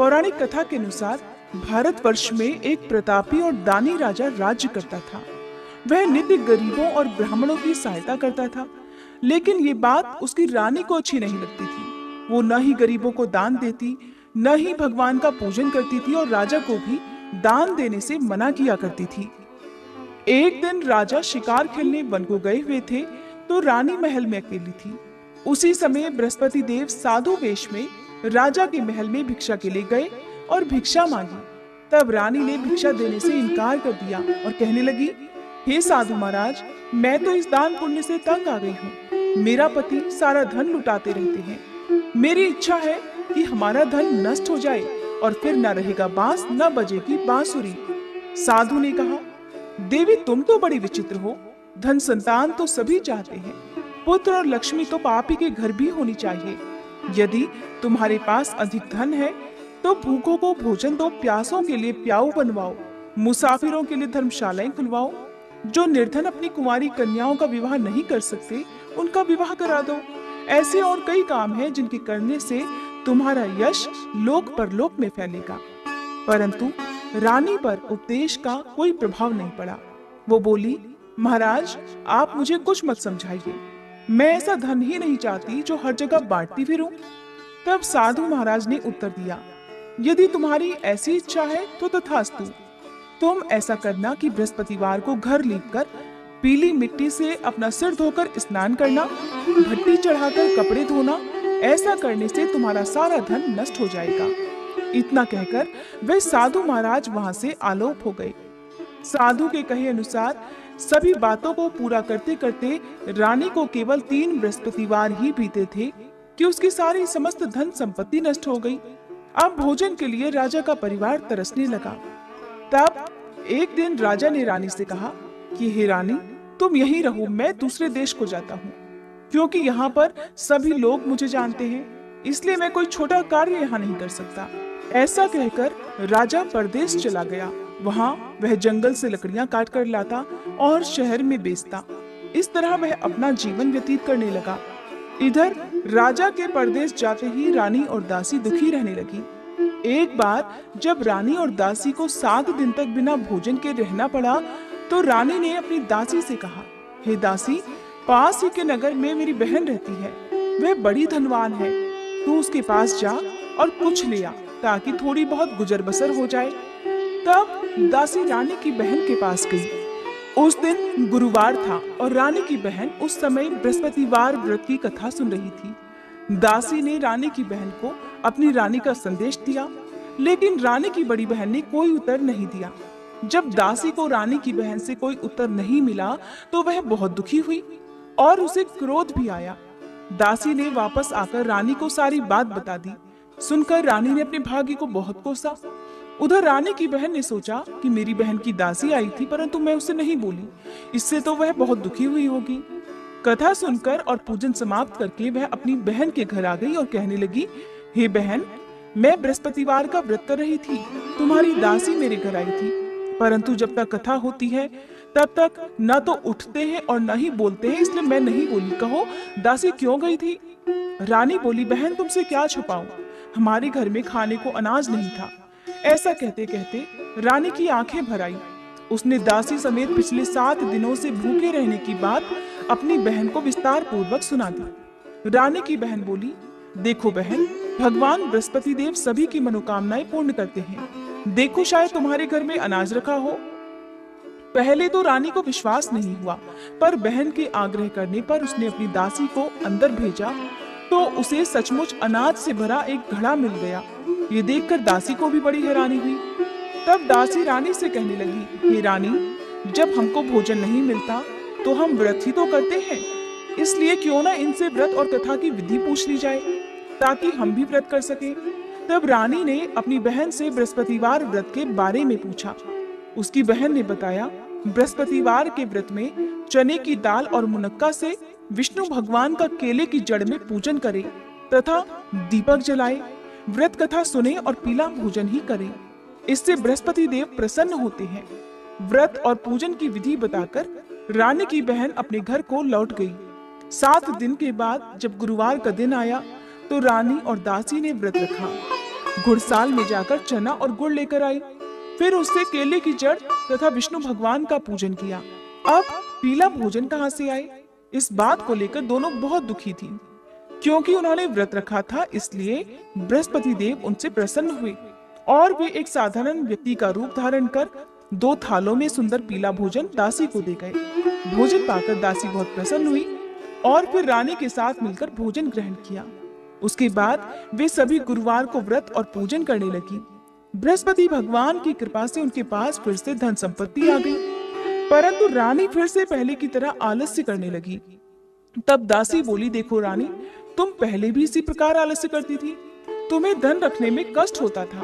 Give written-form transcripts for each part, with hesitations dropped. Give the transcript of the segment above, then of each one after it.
पौराणिक कथा के अनुसार भारतवर्ष में एक प्रतापी और दानी राजा राज्य करता था। वह नित्य गरीबों और ब्राह्मणों की सहायता करता था, लेकिन ये बात उसकी रानी को अच्छी नहीं लगती थी। वो न ही गरीबों को दान देती, न ही भगवान का पूजन करती थी और राजा को भी दान देने से मना किया करती थी। एक दिन राजा शिकार खेलने वन को गए हुए थे, तो रानी महल में अकेली थी। उसी समय बृहस्पति देव साधु वेश में राजा के महल में भिक्षा के लिए गए और भिक्षा मांगी। तब रानी ने भिक्षा देने से इनकार कर दिया और कहने लगी, हे साधु महाराज, मैं तो इस दान पुण्य से तंग आ गई हूँ। मेरा पति सारा धन लुटाते रहते हैं। मेरी इच्छा है कि हमारा धन नष्ट हो जाए और फिर न रहेगा बांस, न बजेगी बांसुरी। साधु ने कहा, देवी तुम तो बड़ी विचित्र हो। धन संतान तो सभी चाहते हैं, पुत्र और लक्ष्मी तो पापी के घर भी होनी चाहिए। यदि तुम्हारे पास अधिक धन है तो भूखों को भोजन दो, प्यासों के लिए प्याऊ बनवाओ, मुसाफिरों के लिए धर्मशालाएं खुलवाओ। जो निर्धन अपनी कुंवारी कन्याओं का विवाह नहीं कर सकते, उनका विवाह करा दो। ऐसे और कई काम हैं जिनके करने से तुम्हारा यश लोक परलोक में फैलेगा। परंतु रानी पर उपदेश का कोई प्रभाव नहीं पड़ा। वो बोली, महाराज आप मुझे कुछ मत समझाइए, मैं ऐसा धन ही नहीं चाहती जो हर जगह बांटती फिरूं। तब साधु महाराज ने उत्तर दिया, यदि तुम्हारी ऐसी इच्छा है तो तथास्तु। तुम ऐसा करना कि बृहस्पतिवार को घर लीपकर पीली मिट्टी से अपना सिर धोकर स्नान करना, भट्टी चढ़ाकर कपड़े धोना। ऐसा करने से तुम्हारा सारा धन नष्ट हो जाएगा। इतना कहकर वे साधु महाराज वहां से आलोप हो गए। साधु के कहे अनुसार सभी बातों को पूरा करते करते रानी को केवल 3 बृहस्पतिवार ही बीते थे कि उसकी सारी समस्त धन संपत्ति नष्ट हो गई। अब भोजन के लिए राजा का परिवार तरसने लगा। तब एक दिन राजा ने रानी से कहा कि हे रानी, तुम यहीं रहो, मैं दूसरे देश को जाता हूँ, क्योंकि यहाँ पर सभी लोग मुझे जानते हैं, इसलिए मैं कोई छोटा कार्य यहाँ नहीं कर सकता। ऐसा कहकर राजा परदेश चला गया। वहाँ वह जंगल से लकड़ियां काट कर लाता और शहर में बेचता। इस तरह वह अपना जीवन व्यतीत करने लगा। इधर राजा के परदेश जाते ही रानी और दासी दुखी रहने लगी। एक बार जब रानी और दासी को 7 दिन तक बिना भोजन के रहना पड़ा, तो रानी ने अपनी दासी से कहा, हे दासी, पास ही के नगर में मेरी बहन रहती है, वह बड़ी धनवान है। तू उसके पास जा और कुछ ले आ, ताकि थोड़ी बहुत गुजर बसर हो जाए। तब दासी रानी की बहन के पास गई। उस दिन गुरुवार था और रानी की बहन उस समय बृहस्पतिवार व्रत की कथा सुन रही थी। दासी ने रानी की बहन को अपनी रानी का संदेश दिया, लेकिन रानी की बड़ी बहन ने कोई उत्तर नहीं दिया। जब दासी को रानी की बहन से कोई उत्तर नहीं मिला तो वह बहुत दुखी हुई और उसे क्रोध भी आया। दासी ने वापस आकर रानी को सारी बात बता दी। सुनकर रानी ने अपने भाग्य को बहुत कोसा। उधर रानी की बहन ने सोचा कि मेरी बहन की दासी आई थी, परंतु मैं उससे नहीं बोली, इससे तो वह बहुत दुखी हुई होगी। कथा सुनकर और पूजन समाप्त करके वह अपनी बहन के घर आ गई और कहने लगी, हे बहन, मैं बृहस्पतिवार का व्रत कर रही थी, तुम्हारी दासी मेरे घर आई थी, परंतु जब तक कथा होती है तब तक न तो उठते हैं और न ही बोलते हैं, इसलिए मैं नहीं बोली। कहो दासी क्यों गई थी? रानी बोली, बहन तुमसे क्या छुपाऊं, हमारे घर में खाने को अनाज नहीं था। ऐसा कहते कहते रानी की आंखें भर आई। उसने दासी समेत पिछले 7 दिनों से भूखे रहने की बात अपनी बहन को विस्तार पूर्वक सुना दी। रानी की बहन बोली, देखो बहन, भगवान बृहस्पति देव सभी की मनोकामनाएं पूर्ण करते हैं। देखो शायद तुम्हारे घर में अनाज रखा हो। पहले तो रानी को विश्वास नहीं हुआ, पर बहन के आग्रह करने पर उसने अपनी दासी को अंदर भेजा तो उसे सचमुच अनाज से भरा एक घड़ा मिल गया। ये देखकर दासी को भी बड़ी हैरानी हुई। तब दासी रानी से कहने लगी, हे रानी, जब हमको भोजन नहीं मिलता तो हम व्रत ही तो करते हैं, इसलिए क्यों ना इनसे व्रत और कथा की विधि पूछ ली जाए, ताकि हम भी व्रत कर सके। तब रानी ने अपनी बहन से बृहस्पतिवार व्रत के बारे में पूछा। उसकी बहन ने बताया, बृहस्पतिवार के व्रत में चने की दाल और मुनक्का से विष्णु भगवान का केले की जड़ में पूजन करे तथा दीपक जलाए, व्रत कथा सुने और पीला भोजन ही करे। इससे बृहस्पति देव प्रसन्न होते हैं। व्रत और पूजन की विधि बताकर रानी की बहन अपने घर को लौट गई। 7 दिन के बाद जब गुरुवार का दिन आया तो रानी और दासी ने व्रत रखा। घुड़साल में जाकर चना और गुड़ लेकर आई। फिर उससे केले की जड़ तथा विष्णु भगवान का पूजन किया। अब पीला भोजन कहाँ से आए? इस बात को लेकर दोनों बहुत दुखी थी। क्योंकि उन्होंने व्रत रखा था, इसलिए बृहस्पति देव उनसे प्रसन्न हुए और वे एक साधारण व्यक्ति का रूप धारण कर 2 थालों में सुंदर पीला भोजन दासी को दे गए। भोजन पाकर दासी बहुत प्रसन्न हुई और फिर रानी के साथ मिलकर भोजन ग्रहण किया। उसके बाद वे सभी गुरुवार को व्रत और पूजन करने लगी। बृहस्पति भगवान की कृपा से उनके पास फिर से धन संपत्ति आ गई, परंतु रानी फिर से पहले की तरह आलस्य करने लगी। तब दासी बोली, देखो रानी, तुम पहले भी इसी प्रकार आलस्य करती थी, तुम्हें धन रखने में कष्ट होता था,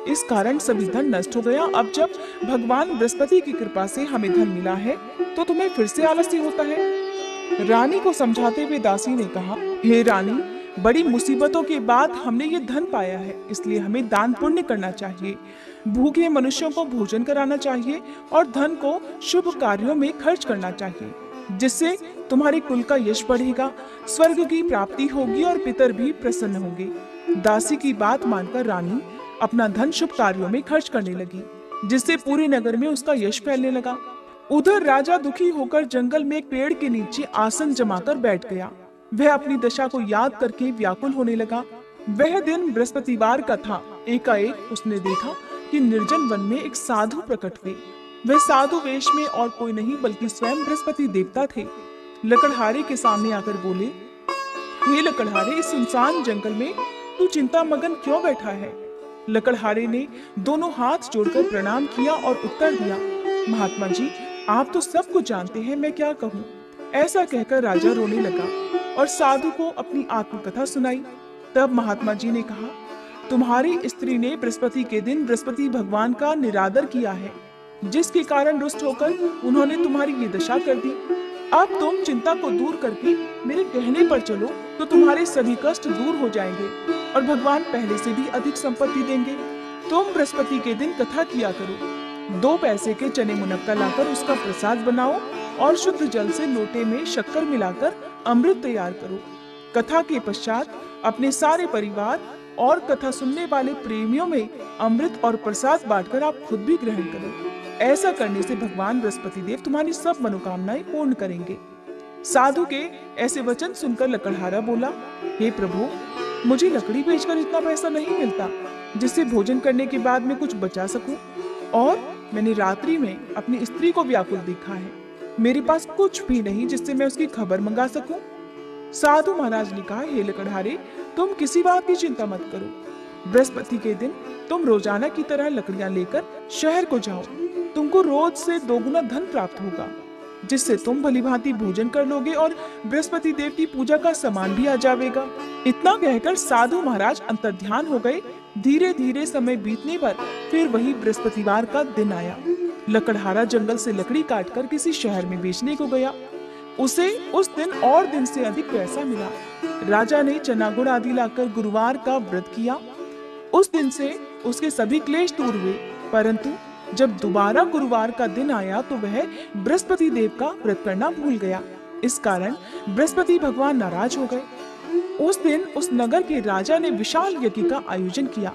इस कारण सभी धन नष्ट हो गया। अब जब भगवान बृहस्पति की कृपा से हमें धन मिला है तो तुम्हें फिर से आलस्य होता है। रानी को समझाते हुए दासी ने कहा, हे रानी, बड़ी मुसीबतों के बाद हमने ये धन पाया है, इसलिए हमें दान पुण्य करना चाहिए, भूखे मनुष्यों को भोजन कराना चाहिए और धन को शुभ कार्यों में खर्च करना चाहिए, जिससे तुम्हारे कुल का यश बढ़ेगा, स्वर्ग की प्राप्ति होगी और पितर भी प्रसन्न होंगे। दासी की बात मानकर रानी अपना धन शुभ कार्यों में खर्च करने लगी, जिससे पूरे नगर में उसका यश फैलने लगा। उधर राजा दुखी होकर जंगल में एक पेड़ के नीचे आसन जमाकर बैठ गया। वह अपनी दशा को याद करके व्याकुल होने लगा। वह दिन बृहस्पतिवार का था। एकाएक उसने देखा कि निर्जन वन में एक साधु प्रकट हुए। वह साधु वेश में और कोई नहीं बल्कि स्वयं बृहस्पति देवता थे। लकड़हारे के सामने आकर बोले, हे लकड़हारे, इस सुनसान जंगल में तू चिंता मगन क्यों बैठा है? लकड़हारे ने दोनों हाथ जोड़कर प्रणाम किया और उत्तर दिया, महात्मा जी, आप तो सब कुछ जानते हैं, मैं क्या कहूँ। ऐसा कहकर राजा रोने लगा और साधु को अपनी आत्मकथा सुनाई। तब महात्मा जी ने कहा, तुम्हारी स्त्री ने बृहस्पति के दिन बृहस्पति भगवान का निरादर किया है, जिसके कारण रुष्ट होकर उन्होंने तुम्हारी ये दशा कर दी। अब तुम चिंता को दूर करके मेरे कहने पर चलो तो तुम्हारे सभी कष्ट दूर हो जाएंगे और भगवान पहले से भी अधिक संपत्ति देंगे। तुम बृहस्पति के दिन कथा किया करो, 2 पैसे के चने मुनक्का लाकर उसका प्रसाद बनाओ और शुद्ध जल से लोटे में शक्कर मिलाकर अमृत तैयार करो। कथा के पश्चात अपने सारे परिवार और कथा सुनने वाले प्रेमियों में अमृत और प्रसाद बांटकर आप खुद भी ग्रहण करो। ऐसा करने से भगवान बृहस्पति देव तुम्हारी सब मनोकामनाएं पूर्ण करेंगे। साधु के ऐसे वचन सुनकर लकड़हारा बोला, हे प्रभु, मुझे लकड़ी बेचकर इतना पैसा नहीं मिलता जिससे भोजन करने के बाद मैं कुछ बचा सकूं, और मैंने रात्रि में अपनी स्त्री को व्याकुल देखा है। मेरे पास कुछ भी नहीं जिससे मैं उसकी खबर मंगा सकूं। साधु महाराज ने कहा, हे लकड़हारे, तुम किसी बात की चिंता मत करो। बृहस्पति के दिन तुम रोजाना की तरह लकड़ियां लेकर शहर को जाओ। तुमको रोज से 2 गुना धन प्राप्त होगा, जिससे तुम भलीभांति भोजन कर लोगे और बृहस्पति देव की पूजा का सामान भी आ जाएगा। इतना कहकर साधु महाराज अंतर्ध्यान हो गए। धीरे धीरे समय बीतने पर फिर वही बृहस्पतिवार का दिन आया। लकड़हारा जंगल से लकड़ी काटकर किसी शहर में बेचने को गया। उसे उस दिन और दिन से अधिक पैसा मिला। राजा ने चना गुड़ आदि लाकर गुरुवार का व्रत किया। उस दिन से उसके सभी क्लेश दूर हुए, परंतु जब दोबारा गुरुवार का दिन आया तो वह बृहस्पति देव का व्रत करना भूल गया। इस कारण बृहस्पति भगवान नाराज हो गए। उस दिन उस नगर के राजा ने विशाल यज्ञ का आयोजन किया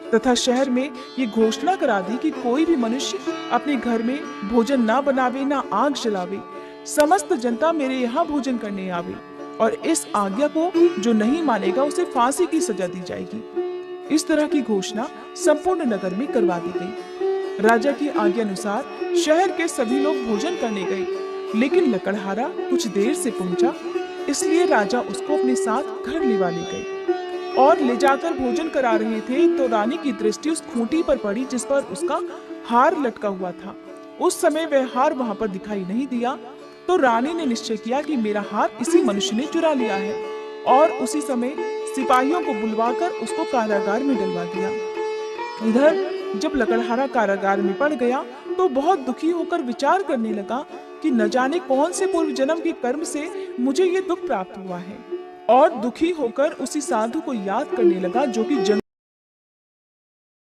तथा शहर में ये घोषणा करा दी कि कोई भी मनुष्य अपने घर में भोजन ना बनावे, ना आग जलावे। समस्त जनता मेरे यहाँ भोजन करने आवे और इस आज्ञा को जो नहीं मानेगा उसे फांसी की सजा दी जाएगी। इस तरह की घोषणा संपूर्ण नगर में करवा दी गई। राजा की आज्ञा अनुसार शहर के सभी लोग भोजन करने गए, लेकिन लकड़हारा कुछ देर से पहुंचा, इसलिए राजा उसको अपने साथ घर लेवा ले गए और ले जाकर भोजन करा रहे थे तो रानी की दृष्टि उस खूंटी पर पड़ी जिस पर उसका हार लटका हुआ था। उस समय वह हार वहां पर दिखाई नहीं दिया तो रानी ने निश्चय किया कि मेरा हार इसी मनुष्य ने चुरा लिया है, और उसी समय सिपाहियों को बुलवाकर उसको कारागार में डलवा दिया। इधर जब लकड़हारा कारागार में पड़ गया तो बहुत दुखी होकर विचार करने लगा कि न जाने कौन से पूर्व जन्म के कर्म से मुझे ये दुख प्राप्त हुआ है, और दुखी होकर उसी साधु को याद करने लगा जो कि